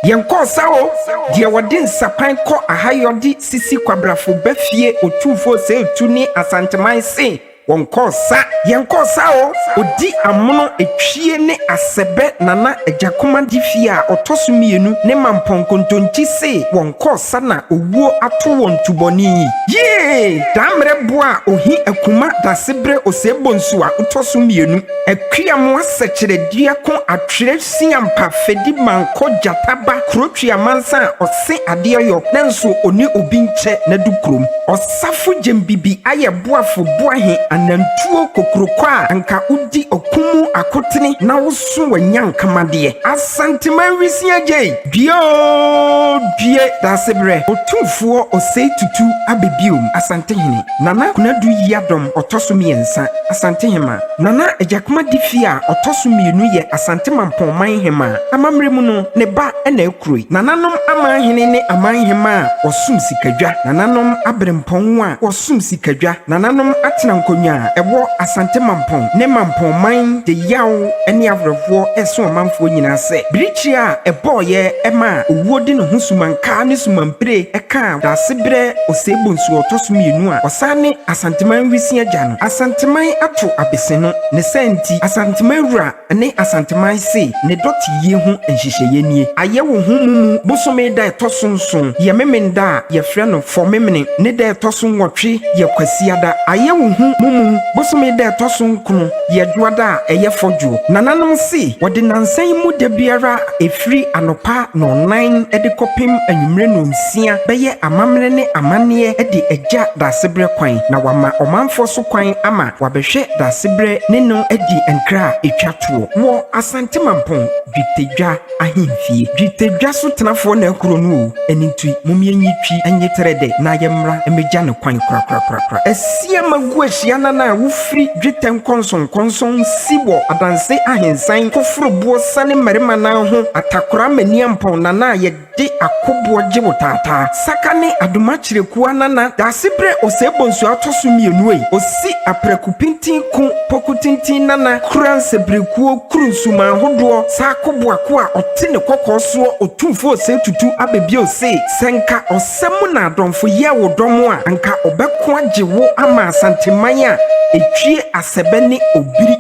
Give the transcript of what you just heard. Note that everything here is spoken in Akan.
Yenko sao, dear wadin sapan ko ahayodi sisi kwabrafo befie otufo se tuni Asante man se. Wonko sa yenko sao odi amono etwie ne asebe nana ejakoma difia otosumienu ne mamponkontonti se wonko sa na owuo ato wontuboni ye damre boa ohi akuma dasebre osebonsu a otosumienu akwiamo asechire dia kon atwere siampa fedi manko jataba krotwia mansa ose adeyo nanso oni obi nche na dukrom osafu jembibi aye boafo boahe anantuo kokrokwa anka udi okumu akotene na woso wanyankamade Asante manwisi agye die dasebre otumfuo osei tutu abebiom Asantehene nana kunadu yadom otosumiensa Asantehema nana ejakoma difia otosumienu ye Asante Mamponghene amamremu no ne ba na ekroi nananom amanhene ne amanhema osum sikadwa nananom abrempon a osum sikadwa nananom atena nkonwa ewo Asante Mampon ne Mamponman de yaw ene avrefo eso manfo nyina se birichi a eboye ema owodi ne husumanka ne sumampre eka dasebre osebonsu otosumienu a osane Asanteman wisi agya no Asanteman ato abese no ne senti Asanteman wura ne Asanteman se ne doti ye hu enhyehyeye nie aye wo hu mumu bosome da etosonson ye memenda ye frɛ no fomemene ne da etoson wotwe ye kwasiada aye wo hu mumu bosome da etoson kunu ye duada eye fojo nananom se wode nansan mu da biara efri anopa no 9 edikopim anwumre no nsia beye amamre ne amane ede agya dasebre kwan na wama omanfo so kwan ama wabehwe dasebre ne no edi enkra etwatuo wo Asante Mampon dwitedwa ahemfie dwitedwa so tenafo na akuro no enintui mumianyitwi anyeterede na yemra emegya ne kwan kra asia magu ahia na wofri dwiten konson sibo adanse ahensan kofrobo sane marima na ho atakora maniampon na yede akobo gyewo tata sakane adoma kyirekuwa nana dasebre osebonsu atosumienu ei osi aprekupintin ku pokutintin nana kuransebreku kurunsuma hodo sakobo akwa otene kokoso otumfo osetutu abebio se senka osemu na adonfo ye wodomo a anka obeko agyewo ama Asanteman a etwie asebene obiri